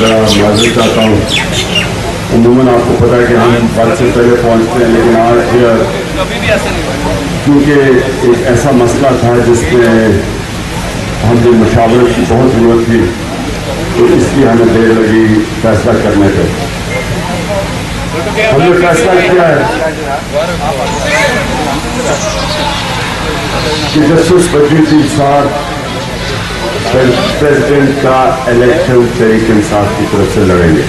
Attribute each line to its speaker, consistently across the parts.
Speaker 1: ذرا معذرت چاہتا ہوں. عموماً آپ کو پتا ہے کہ ہم وقت سے پہلے پہنچتے ہیں، لیکن آج کیونکہ ایک ایسا مسئلہ تھا جس میں ہم نے مشاورت کی بہت ضرورت تھی، تو اس لیے ہمیں دیر لگی فیصلہ کرنے پہ. ہم نے فیصلہ کیا ہے کہ جسٹس بدری الدین صاحب پریزیڈنٹ کا الیکشن تحریک انصاف کی طرف سے لڑیں گے.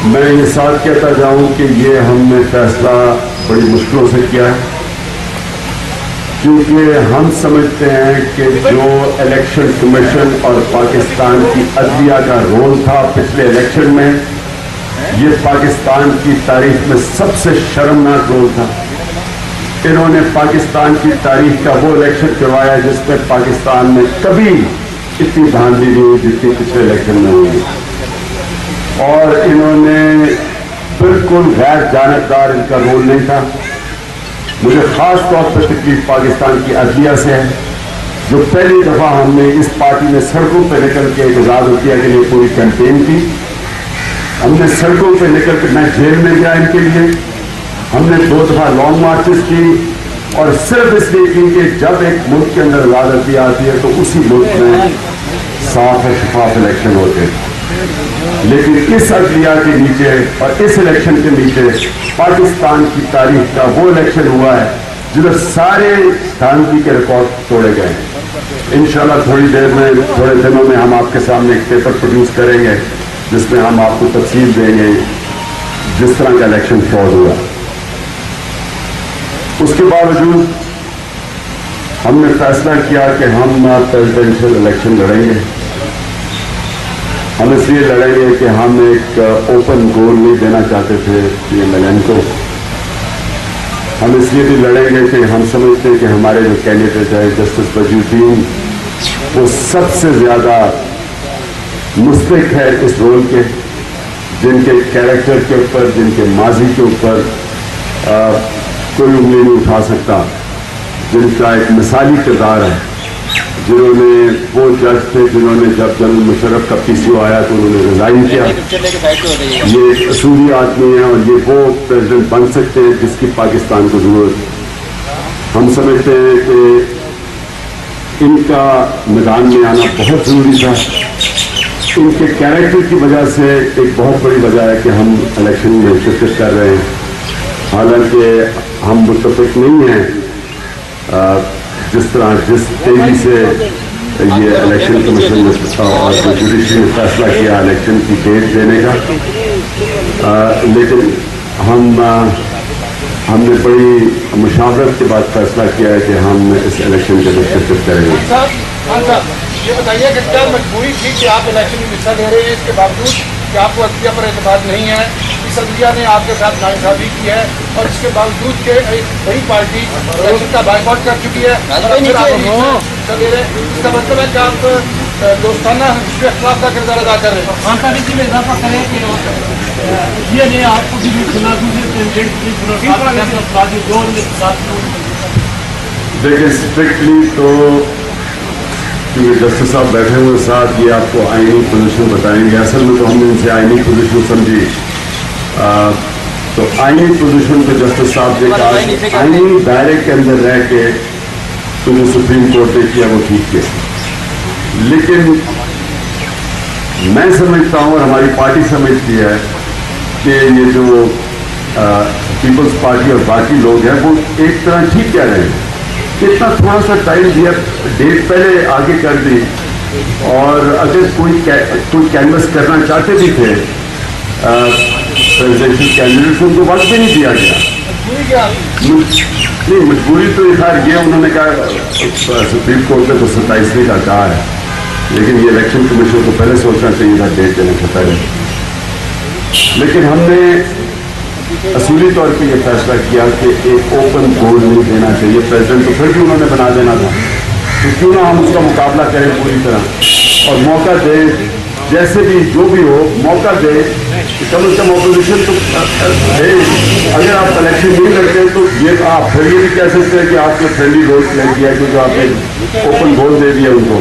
Speaker 1: میں یہ ساتھ کہتا جاؤں کہ یہ ہم نے فیصلہ بڑی مشکلوں سے کیا ہے، کیونکہ ہم سمجھتے ہیں کہ جو الیکشن کمیشن اور پاکستان کی عدلیہ کا رول تھا پچھلے الیکشن میں، یہ پاکستان کی تاریخ میں سب سے شرمناک رول تھا. انہوں نے پاکستان کی تاریخ کا وہ الیکشن کروایا جس میں پاکستان میں کبھی اتنی دھاندلی نہیں ہوئی جتنی پچھلے الیکشن میں ہوئی، اور انہوں نے بالکل غیر جانبدار ان کا رول نہیں تھا. مجھے خاص طور پر تکلیف پاکستان کی عدلیہ سے ہے، جو پہلی دفعہ ہم نے اس پارٹی میں سڑکوں پہ نکل کے اعتراض کیا کے لیے پوری کیمپین کی. ہم نے سڑکوں پہ نکل کے، میں جیل میں گیا ان کے لیے، ہم نے 2 دفعہ لانگ مارچز کی، اور صرف اس لیے کی کہ جب ایک ملک کے اندر عدالت آتی ہے تو اسی ملک میں صاف اور شفاف الیکشن ہوتے ہیں. لیکن اس عدلیہ کے نیچے اور اس الیکشن کے نیچے پاکستان کی تاریخ کا وہ الیکشن ہوا ہے جدھر سارے دھاندلی کے ریکارڈ توڑے گئے. انشاءاللہ تھوڑی دیر میں، تھوڑے دنوں میں ہم آپ کے سامنے ایک پیپر پروڈیوس کریں گے جس میں ہم آپ کو تفصیل دیں گے جس طرح کا الیکشن فراڈ ہوا. اس کے باوجود ہم نے فیصلہ کیا کہ ہم پریزیڈنشل الیکشن لڑیں گے. ہم اس لیے لڑیں گے کہ ہم ایک اوپن گول نہیں دینا چاہتے تھے PMLN کو. ہم اس لیے بھی لڑیں گے کہ ہم سمجھتے ہیں کہ ہمارے جو کینڈیڈیٹ ہے جسٹس بدری الدین، وہ سب سے زیادہ مستحق ہے اس رول کے، جن کے کیریکٹر کے اوپر، جن کے ماضی کے اوپر کوئی انگلی نہیں اٹھا سکتا، جن کا ایک مثالی کردار ہے، جنہوں نے وہ جج تھے جنہوں نے جب جنرل مشرف کا PCO آیا تو انہوں نے ریزائن کیا. یہ ایک اصولی آدمی ہے اور یہ وہ پریزیڈنٹ بن سکتے ہیں جس کی پاکستان کو ضرورت ہے. ہم سمجھتے ہیں کہ ان کا میدان میں آنا بہت ضروری تھا. ان کے کیریکٹر کی وجہ سے ایک بہت بڑی وجہ ہے کہ ہم الیکشن میں شرکت کر رہے ہیں، حالانکہ ہم متفق نہیں ہیں جس طرح جس تیزی سے یہ الیکشن کمیشن نے اور جوڈیشری نے فیصلہ کیا الیکشن کی ڈیٹ دینے کا. لیکن ہم نے بڑی مشاورت کے بعد فیصلہ کیا ہے کہ ہم اس الیکشن کے اندر شرکت کریں گے.
Speaker 2: یہ بتائیے کہ کیا مجبوری تھی کہ آپ الیکشن میں حصہ لے رہے ہیں اس کے باوجود کہ آپ کو عدلیہ پر اعتماد نہیں ہے؟ اس عدلیہ نے آپ کے ساتھ ناانصافی کی ہے اور اس کے باوجود کہ ایک بڑی پارٹی الیکشن کا بائیکاٹ کر چکی ہے اور پھر آپ حصہ لے رہے ہیں. اس کا مطلب ہے کہ آپ دوستانہ اس کے اخلاق کا کردار ادا کر رہے ہیں.
Speaker 3: ٹرانسپیرنسی میں اضافہ کریں کہ یہ نے آپ کو بھی
Speaker 1: دیکھیں اسٹرکٹلی تو کیونکہ جسٹس صاحب بیٹھے ہوئے ساتھ یہ آپ کو آئینی پوزیشن بتائیں گے. اصل میں تو ہم نے ان سے آئینی پوزیشن سمجھی، تو آئینی پوزیشن پہ جسٹس صاحب نے کہا آئینی دائرے کے اندر رہ کے تو جو سپریم کورٹ نے کیا وہ ٹھیک ہے. لیکن میں سمجھتا ہوں اور ہماری پارٹی سمجھتی ہے کہ یہ جو پیپلز پارٹی اور باقی لوگ ہیں وہ ایک طرح ٹھیک کہہ رہے ہیں. اتنا تھوڑا سا ٹائم دیا، ڈیٹ پہلے آگے کر دی، اور اگر کوئی کینوس کرنا چاہتے بھی تھے پریزیڈنشل کینڈیڈیٹ کو تو وقت بھی نہیں دیا گیا. نہیں مجبوری تو خیر یہ انہوں نے کہا سپریم کورٹ نے تو 27ویں کا کہا ہے، لیکن یہ الیکشن کمیشن کو پہلے سوچنا چاہیے تھا ڈیٹ دینے سے پہلے. لیکن ہم نے اصولی طور پہ یہ فیصلہ کیا کہ ایک اوپن گول نہیں دینا چاہیے. پریزیڈنٹ تو پھر بھی انہوں نے بنا دینا تھا، تو کیوں نہ ہم اس کا مقابلہ کریں پوری طرح اور موقع دیں، جیسے بھی جو بھی ہو موقع دے. کم از کم اپوزیشن تو ہے. اگر آپ الیکشن نہیں لڑتے تو یہ آپ پھر یہ بھی کہہ سکتے ہیں کہ آپ نے فرینڈلی رول پلے کیا کیونکہ آپ نے اوپن گول دے دیا ان کو.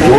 Speaker 1: 2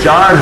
Speaker 1: 4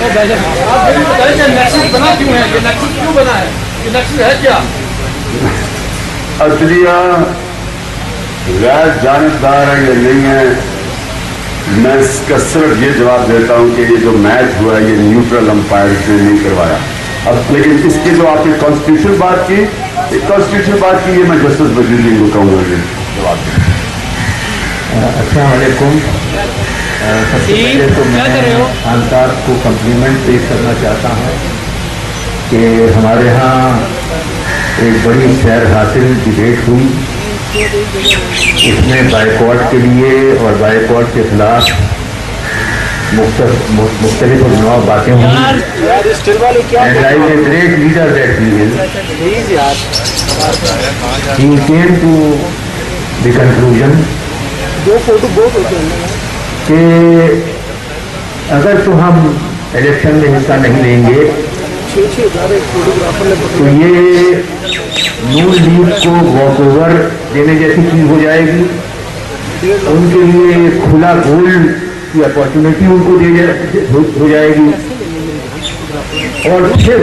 Speaker 2: آپ یہ بھی بتائیں کہ نیکسس بنا کیوں ہے, یہ نیکسس کیوں بنا ہے, یہ نیکسس ہے کیا؟
Speaker 1: عدلیہ غیر جانبدار ہے یا نہیں ہے, میں اس کا صرف یہ جواب دیتا ہوں کہ یہ جو میچ ہوا ہے یہ نیوٹرل امپائر نے نہیں کروایا. اب لیکن اس کی جو آپ نے کانسٹیٹیوشن بات کی, کانسٹیٹیوشن بات کی, یہ میں جسٹس وزیر کو کہوں گا جواب دیں.
Speaker 4: السلام علیکم. سب سے پہلے تو میں خان صاحب کو کمپلیمنٹ پیش کرنا چاہتا ہوں کہ ہمارے ہاں ایک بڑی خیر حاصل ڈبیٹ ہوئی. اس میں بائیکاٹ کے لیے اور بائیکاٹ کے خلاف مختلف نوع باتیں ہوئی. And like a great leader that he is, he came to the conclusion کہ اگر تو ہم الیکشن میں حصہ نہیں لیں گے تو یہ نون لیگ کو واک اوور دینے جیسی چیز ہو جائے گی. ان کے لیے کھلا گول کی اپارچونیٹی ان کو ہو جائے گی, اور پھر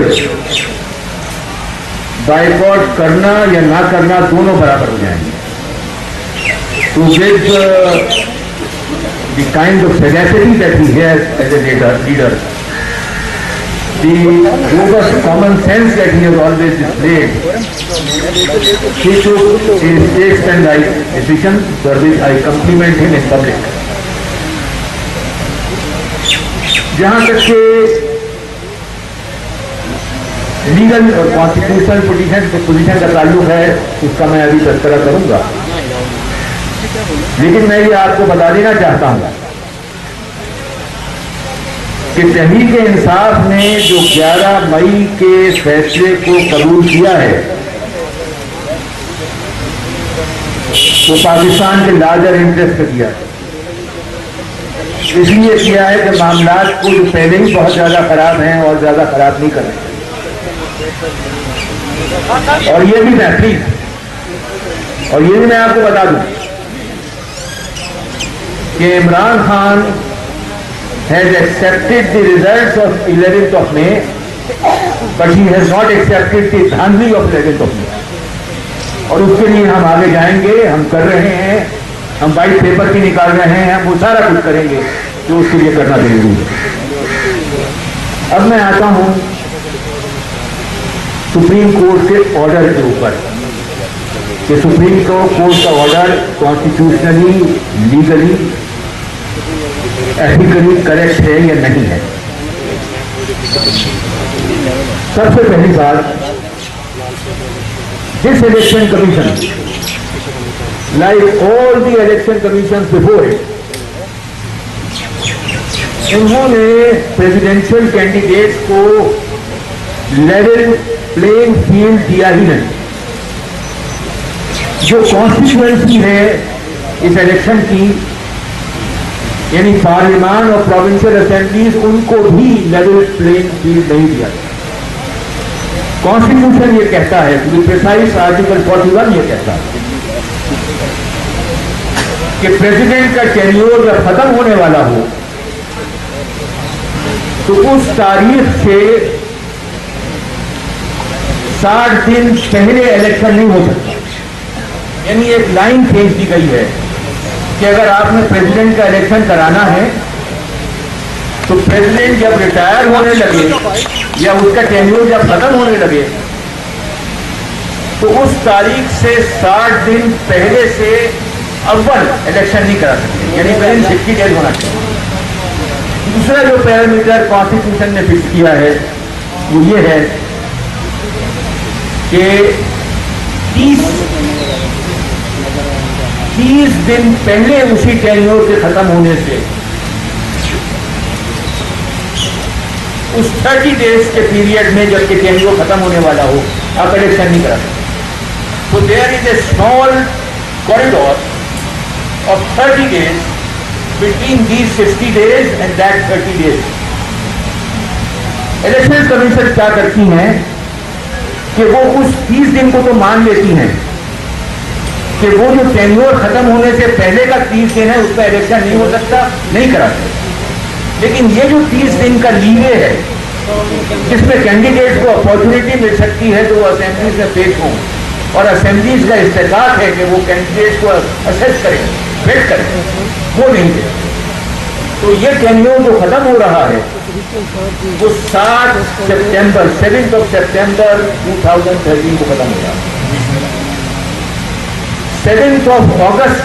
Speaker 4: بائیکاٹ کرنا یا نہ کرنا دونوں برابر ہو جائیں گے. To give the kind of sagacity that he has as a leader, the robust common sense that he has always displayed, he took his takes and right decision, for which I compliment him in public. جہاں تک کہ legal اور constitutional position کا تعلق ہے, اس کا میں ابھی تذکرہ کروں گا, لیکن میں یہ آپ کو بتا دینا چاہتا ہوں کہ تحریک انصاف نے جو 11 مئی کے فیصلے کو قبول کیا ہے وہ پاکستان کے لارجر انٹرسٹ پہ کیا ہے. اس لیے کیا ہے کہ معاملات کو جو پہلے ہی بہت زیادہ خراب ہیں اور زیادہ خراب نہیں کر رہے, اور یہ بھی بہترین. اور یہ بھی میں آپ کو بتا دوں کہ Imran Khan has accepted the results of 11th of May, but he has not accepted the dhandli of 11th of May. اور اس کے لیے ہم آگے جائیں گے, ہم کر رہے ہیں, ہم وائٹ پیپر بھی نکال رہے ہیں, ہم وہ سارا کچھ کریں گے جو اس کے لیے کرنا ضروری ہے. اب میں آتا ہوں سپریم کورٹ کے آرڈر کے اوپر کہ سپریم کورٹ کا order constitutionally, legally, ethically correct ہے یا نہیں ہے. سب سے پہلی بات, this Election Commission like all the election commissions before it, انہوں نے پریزیڈینشل کینڈیڈیٹس کو لیول پلینگ فیلڈ دیا ہی نہیں. جو کانسٹیچوئنسی ہے اس الیکشن کی, یعنی پارلیمان اور پروونشل اسمبلیز, ان کو بھی لیول پلینگ فیلڈ نہیں دیا. کانسٹیٹیوشن یہ کہتا ہے, آرٹیکل 41 یہ کہتا ہے کہ پریزیڈنٹ کا ٹینیور جب ختم ہونے والا ہو تو اس تاریخ سے 60 دن پہلے الیکشن نہیں ہو سکتا. یعنی ایک لائن کھینچ دی گئی ہے کہ اگر آپ نے پریزیڈنٹ کا الیکشن کرانا ہے تو پریزیڈنٹ جب ریٹائر ہونے لگے یا اس کا ٹینیور جب ختم ہونے لگے تو اس تاریخ سے 60 دن پہلے سے اول الیکشن نہیں کرا سکتے, یعنی ودن 60 days ہونا چاہیے. دوسرا جو پیرامیٹر کانسٹیٹیوشن نے فکس کیا ہے وہ یہ ہے کہ 30 دن پہلے اسی ٹینیور کے ختم ہونے سے اس 30 days کے پیریڈ میں جب کہ ٹینیور ختم ہونے والا ہو آپ الیکشن نہیں کرا سکتے. So there is a small corridor of 30 days between these 50 days and that 30 days. Election commission کیا کرتی ہیں کہ وہ اس 30 دن کو تو مان لیتی ہیں کہ وہ جو ٹینیور ختم ہونے سے پہلے کا 30 دن ہے اس کا الیکشن نہیں ہو سکتا, نہیں کرا سکتا. لیکن یہ جو 30 دن کا لیوے ہے جس میں کینڈیڈیٹ کو اپارچونیٹی مل سکتی ہے کہ وہ اسمبلیز میں پیش ہوں اور اسمبلیز کا استحقاق ہے کہ وہ کینڈیڈیٹ کو اسیس کریں ویٹ کریں، وہ نہیں ہے. تو یہ ٹینیور جو ختم ہو رہا ہے وہ 7 سپٹمبر 2013 کو ختم ہو رہا ہے. 7 اگست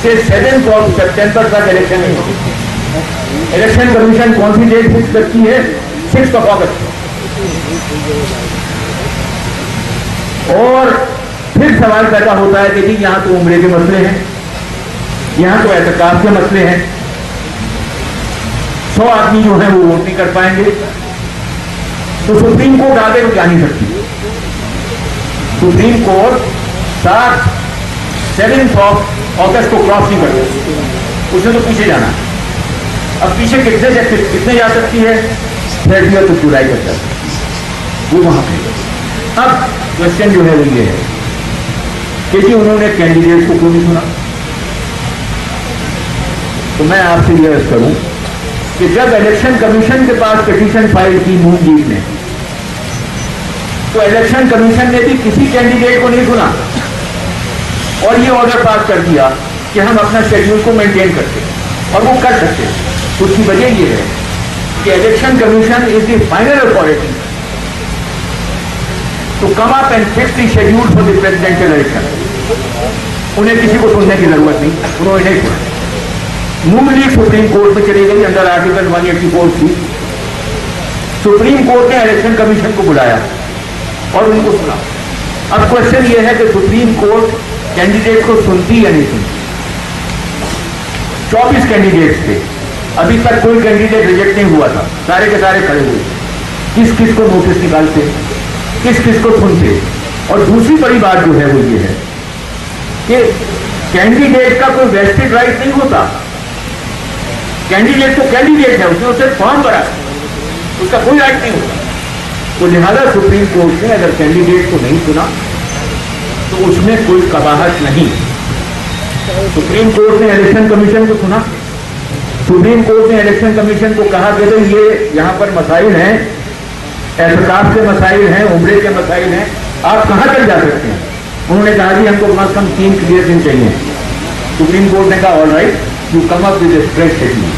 Speaker 4: سے 7 سپٹمبر تک الیکشن نہیں ہوگی. الیکشن کمیشن کون سی ڈیٹ فکس کرتی ہے؟ 6 اگست. اور پھر سوال پیدا ہوتا ہے کہ جی یہاں تو عمرے کے مسئلے ہیں، یہاں تو اعتکاف کے مسئلے ہیں، 100 آدمی جو ہیں وہ ووٹ نہیں کر پائیں گے، تو سپریم کورٹ آگے تو جا نہیں سکتی. سپریم کورٹ 7 اگست کو کراس نہیں کر سکتی، اس نے تو پیچھے جانا. اب پیچھے کتنے جا سکتی ہے؟ 30 جولائی تک جا سکتی، وہ وہاں پہ. اب کوشچن جو ہے وہ یہ ہے کہ جی انہوں نے کینڈیڈیٹ کو کیوں نہیں سنا؟ تو میں آپ سے یہ عرض کروں کہ جب الیکشن کمیشن کے پاس پٹیشن فائل کی نون لیگ نے، تو الیکشن کمیشن نے بھی کسی کینڈیڈیٹ کو نہیں سنا اور یہ آرڈر پاس کر دیا کہ ہم اپنا شیڈیول کو مینٹین کرتے ہیں، اور وہ کر سکتے ہیں. اس کی وجہ یہ ہے کہ election commission is the final authority to come up and fix the schedule for the presidential election. انہیں کسی کو سننے کی ضرورت نہیں، انہوں نے نہیں سنا. نون لیگ سپریم کورٹ میں چلی گئی انڈر آرٹیکل 184 سی. سپریم کورٹ نے الیکشن کمیشن کو بلایا اور ان کو سنا. اب کوشچن یہ ہے کہ سپریم کورٹ کینڈیڈیٹ کو سنتی یا نہیں سنتی؟ 24 کینڈیڈیٹس تھے، ابھی تک کوئی کینڈیڈیٹ ریجیکٹ نہیں ہوا تھا، سارے کے سارے کھڑے ہوئے. کس کس کو نوٹس نکالتے، کس کس کو سنتے؟ اور دوسری بڑی بات جو ہے وہ یہ ہے کہ کینڈیڈیٹ کا کوئی ویسٹڈ رائٹ نہیں ہوتا. کینڈیڈیٹ تو کینڈیڈیٹ ہے، اس نے صرف فارم بھرا، اس کا کوئی رائٹ نہیں ہوتا. تو لہذا سپریم کورٹ نے اگر کینڈیڈیٹ کو نہیں سنا تو اس میں کوئی قباحت نہیں. سپریم کورٹ نے الیکشن کمیشن کو سنا. سپریم کورٹ نے الیکشن کمیشن کو کہا کہ یہ یہاں پر مسائل ہیں، اعتکاف کے مسائل ہیں، عمرے کے مسائل ہیں، آپ کہاں تک جا سکتے ہیں؟ انہوں نے کہا جی ہم کو کم از کم 3 کلیئر دن چاہیے. سپریم کورٹ نے کہا all right you come up with a fresh schedule.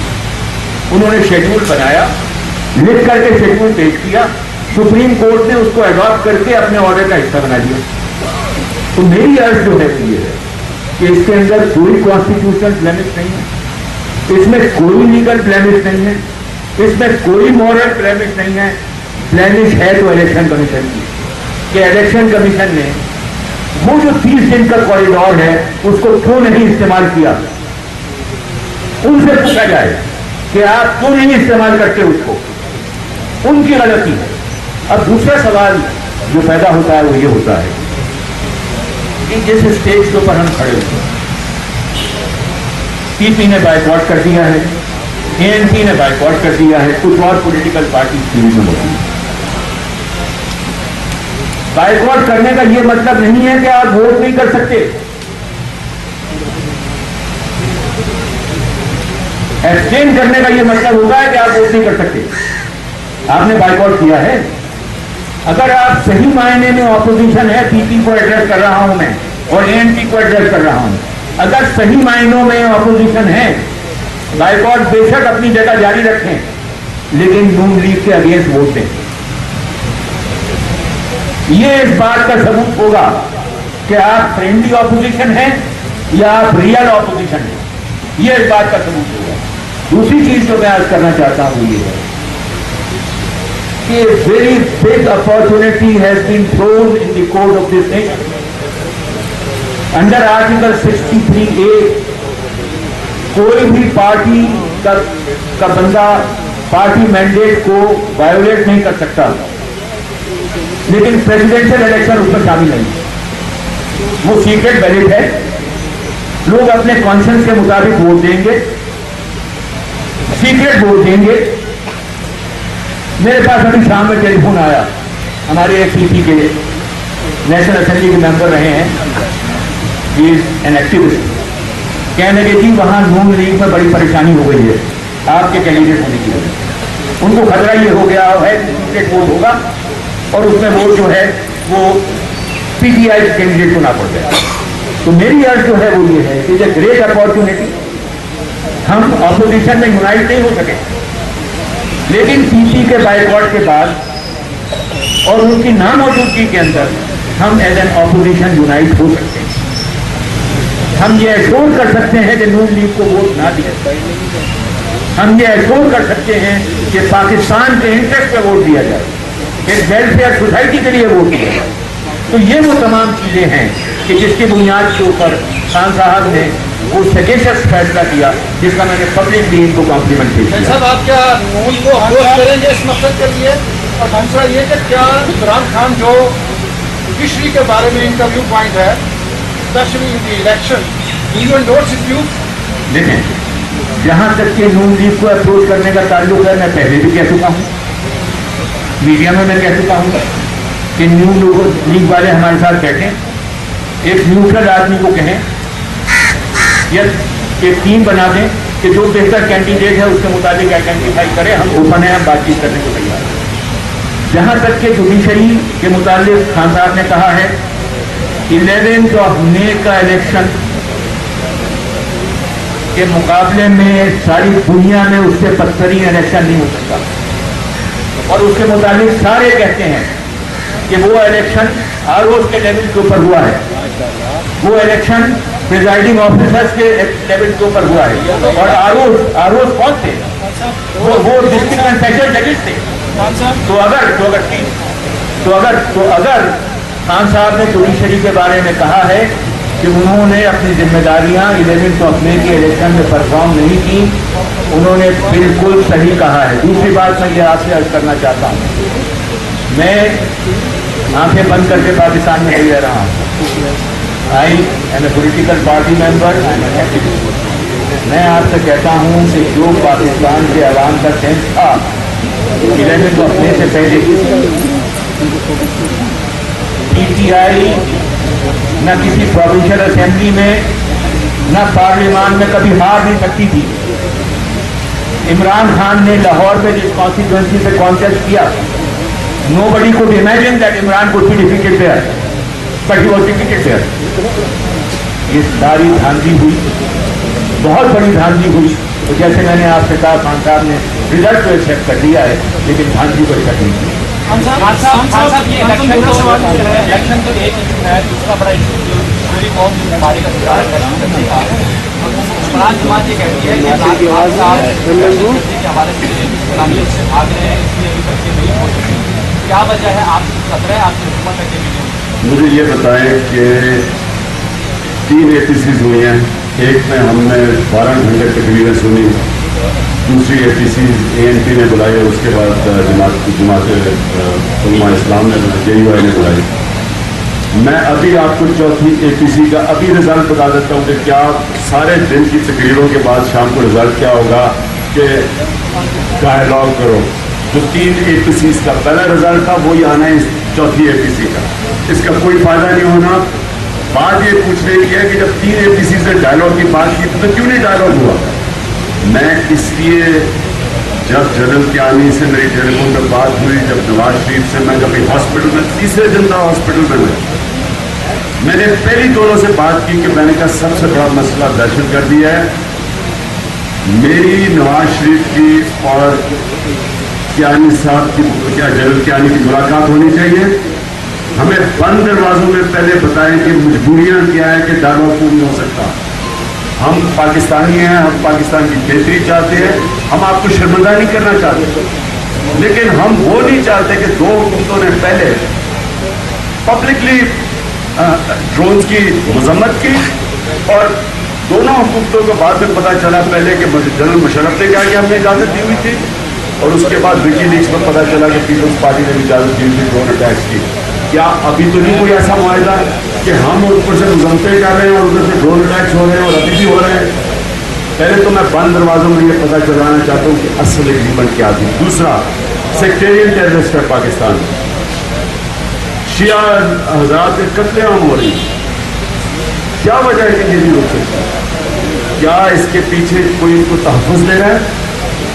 Speaker 4: انہوں نے شیڈیول بنایا، لکھ کر کے شیڈیول پیش کیا. سپریم کورٹ نے اس کو اڈاپٹ کر کے اپنے آرڈر کا حصہ بنا دیا. تو میری عرض جو ہے یہ ہے کہ اس کے اندر کوئی کانسٹیٹیوشنل بلیمش نہیں ہے، اس میں کوئی لیگل بلیمش نہیں ہے، اس میں کوئی مورل بلیمش نہیں ہے. بلیمش ہے تو الیکشن کمیشن کی کہ الیکشن کمیشن نے وہ جو 30 دن کا کوریڈور ہے اس کو کیوں نہیں استعمال کیا. ان سے پوچھا جائے کہ آپ کیوں نہیں استعمال کرتے اس کو، ان کی غلطی ہے. اب دوسرا سوال جو پیدا ہوتا ہے وہ یہ ہوتا ہے کہ جس اسٹیج کے اوپر ہم کھڑے ہوتے ہیں، پی پی نے بائیکاٹ کر دیا ہے، اے این پی نے بائیکاٹ کر دیا ہے، کچھ اور پولیٹیکل پارٹیز کی بھی ہوتی ہے. بائیکاٹ کرنے کا یہ مطلب نہیں ہے کہ آپ ووٹ نہیں کر سکتے. ایبسٹین کرنے کا یہ مطلب ہوگا کہ آپ ووٹ نہیں کر سکتے. آپ نے بائیکاٹ کیا ہے. اگر آپ صحیح معنی میں اپوزیشن ہے، پی پی کو ایڈریس کر رہا ہوں میں اور اے این پی کو ایڈریس کر رہا ہوں، اگر صحیح معنوں میں اپوزیشن ہے، بائیکاٹ بے شک اپنی جگہ جاری رکھیں لیکن نون لیگ کے اگینسٹ ووٹ دیں. یہ اس بات کا ثبوت ہوگا کہ آپ فرینڈلی اپوزیشن ہیں یا آپ ریئل اپوزیشن ہیں. یہ اس بات کا ثبوت ہوگا. دوسری چیز جو میں آج کرنا چاہتا ہوں یہ ہے کہ very big opportunity has been thrown in the court of this nation. Under Article 63A کوئی بھی پارٹی کا بندہ پارٹی مینڈیٹ کو وائیولیٹ نہیں کر سکتا، لیکن پریزیڈنشل الیکشن اس میں شامل نہیں. وہ سیکرٹ بیلٹ ہے، لوگ اپنے کانشنس کے مطابق ووٹ دیں گے، سیکرٹ ووٹ دیں گے. میرے پاس ابھی شام میں ٹیلی فون آیا، ہمارے ایک پی پی کے نیشنل اسمبلی کے ممبر رہے ہیں، ہی از این ایکٹیوسٹ، کہنے لگے جی وہاں نون لیگ میں بڑی پریشانی ہو گئی ہے، آپ کے کینڈیڈیٹ ہونے کی وجہ سے ان کو خطرہ یہ ہو گیا ہے کہ سیکریٹ ووٹ ہوگا اور اس میں ووٹ جو ہے وہ پی ٹی آئی کینڈیڈیٹ کو نہ پڑ جائے. تو میری عرض جو ہے وہ یہ ہے کہ یہ گریٹ اپارچونیٹی، ہم اپوزیشن میں یونائٹ نہیں ہو سکے لیکن پی سی کے بائیکاٹ کے بعد اور ان کی ناموجودگی کے اندر ہم ایز این اپوزیشن یونائٹ ہو سکتے ہیں. ہم یہ ایشور کر سکتے ہیں کہ نون لیگ کو ووٹ نہ دیا، ہم یہ ایشور کر سکتے ہیں کہ پاکستان کے انٹرسٹ پہ ووٹ دیا جائے، ایک ویلفیئر سوسائٹی کے لیے ووٹ دیا جائے. تو یہ وہ تمام چیزیں ہیں کہ جس کی بنیاد کے اوپر خان صاحب نے وہ سجیشس فیصلہ کیا جس کا میں نے پبلکلی ان کو کمپلیمنٹ کیا.
Speaker 2: صاحب آپ کیا نون کو اپروچ کریں گے اس مقصد کے لیے؟ اور دوسرا یہ کہ کیا عمران خان جو جوڈیشری کے بارے میں انٹرویو پوائنٹ ہے especially in the election, you endorse it you?
Speaker 4: دیکھیں، جہاں تک کہ نون لیگ کو اپروچ کرنے کا تعلق ہے، میں پہلے بھی کہہ چکا ہوں، میڈیا میں کہہ چکا ہوں کہ نون لیگ والے ہمارے ساتھ بیٹھیں، ایک نیوٹرل آدمی کو کہیں یا ایک ٹیم بنا دیں کہ جو بہتر کینڈیڈیٹ ہے اس کے مطابق آئیڈینٹیفائی کرے. ہم اوپن ہیں، ہم بات چیت کرنے کو تیار ہیں. جہاں تک کہ جوڈیشری کے متعلق خان صاحب نے کہا ہے 11 مئی کا الیکشن کے مقابلے میں ساری دنیا میں اس سے بدترین الیکشن نہیں ہو سکتا، اور اس کے متعلق سارے کہتے ہیں کہ وہ الیکشن آروز کے لیول کے اوپر ہوا ہے، وہ الیکشن پریزائڈنگ آفیسرز کے لیول کے اوپر ہوا ہے. اور آروز کون تھے؟ وہ ڈسٹرکٹ اینڈ سیشن ججز تھے. تو اگر خان صاحب نے جوڈیشری کے بارے میں کہا ہے کہ انہوں نے اپنی ذمہ داریاں 11 مئی کے الیکشن میں پرفارم نہیں کی، انہوں نے بالکل صحیح کہا ہے. دوسری بات میں یہ آپ سے عرض کرنا چاہتا ہوں، میں آنکھیں بند کر کے پاکستان میں نہیں رہ رہا ہوں. I am a political party member. میں آپ سے کہتا ہوں کہ جو پاکستان کے عوام کا سینس تھا 11 مئی سے پہلے، پی ٹی آئی نہ کسی پروونشل اسمبلی میں نہ پارلیمان میں کبھی ہار نہیں سکتی تھی. عمران خان نے لاہور میں جس کانسٹیٹوئنسی سے کانٹیسٹ کیا، nobody could imagine that Imran could be defeated there, but he was defeated there. یہ ساری دھاندلی ہوئی، بہت بڑی دھاندلی ہوئی. تو جیسے میں نے آپ سے کہا، خان صاحب نے رزلٹ تو ایکسیپٹ کر لیا ہے لیکن دھاندلی کو ایکسیپٹ نہیں کیا.
Speaker 3: الیکشن تو ایک ایشو ہے، دوسرا بڑا ایشو پوری قوم کی بیماری کا شکار کرنے کا عمران جماعت یہ کہتی ہے کہ کے حوالے سے اسلامیت سے بھاگ رہے ہیں، اس لیے ابھی تک نہیں ہو سکتی. کیا وجہ ہے؟ آپ کو خطرہ ہے آپ کی حکومت ہے کہ
Speaker 1: مجھے یہ بتائیں کہ 3 APCs ہوئی ہیں. ایک میں ہم نے 12 گھنٹے تقریریں سنی، دوسری APC ANP نے بلائی اور اس کے بعد جماعت علماء اسلام نے JUI نے بلائی. میں ابھی آپ کو چوتھی APC کا ابھی رزلٹ بتا دیتا ہوں کہ کیا سارے دن کی تقریروں کے بعد شام کو رزلٹ کیا ہوگا کہ ڈائیلاگ کرو. جو 3 APCs کا پہلا رزلٹ تھا وہی آنا ہے اس چوتھی APC کا. اس کا کوئی فائدہ نہیں ہونا. بات یہ پوچھنے کی ہے کہ جب 3 APC سے ڈائیلاگ کی بات کی تو کیوں نہیں ڈائیلاگ ہوا؟ میں اس لیے جب جنرل کیانی سے میری ٹیلی فون پہ بات ہوئی، جب نواز شریف سے میں کبھی ہاسپٹل میں تیسرے دن تھا ہاسپٹل میں نے پہلی دونوں سے بات کی کہ میں نے کہا سب سے بڑا مسئلہ دہشت گردی ہے. میری نواز شریف کی اور کیانی صاحب کی جنرل کیانی کی ملاقات ہونی چاہیے. ہمیں بند دروازوں میں پہلے بتائیں کہ مجبوریاں کیا ہے کہ ڈائیلاگ پور نہیں ہو سکتا. ہم پاکستانی ہیں، ہم پاکستان کی بہتری چاہتے ہیں، ہم آپ کو شرمندہ نہیں کرنا چاہتے، لیکن ہم وہ نہیں چاہتے کہ 2 حکومتوں نے پہلے پبلکلی ڈرونز کی مذمت کی اور دونوں حکومتوں کو بعد میں پتہ چلا پہلے کہ جنرل مشرف نے کہا کہ ہم نے اجازت دی ہوئی تھی اور اس کے بعد وکی لیکس میں پتہ چلا کہ پیپلز پارٹی نے اجازت دی ہوئی تھی ڈرون اٹیکس کی. کیا ابھی تو نہیں کوئی ایسا معاہدہ کہ ہم اوپر سے مذمتیں کر رہے ہیں اور ادھر سے ڈرون اٹیکس ہو رہے ہیں اور ابھی بھی ہو رہے ہیں؟ پہلے تو میں بند دروازوں میں یہ پتہ چلانا چاہتا ہوں کہ اصل ایگریمنٹ کیا تھی. دوسرا، سیکٹیرین ٹیررسٹ ہے پاکستان، شیعہ حضرات کے قتل عام ہو رہی ہیں. کیا وجہ ہے کہ یہ نہیں رک سکتا؟ کیا اس کے پیچھے کوئی ان کو تحفظ دے رہا ہے؟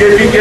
Speaker 1: KPK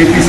Speaker 1: APC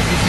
Speaker 3: APC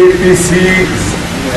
Speaker 1: APC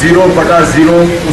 Speaker 1: 0/0,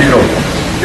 Speaker 1: 0।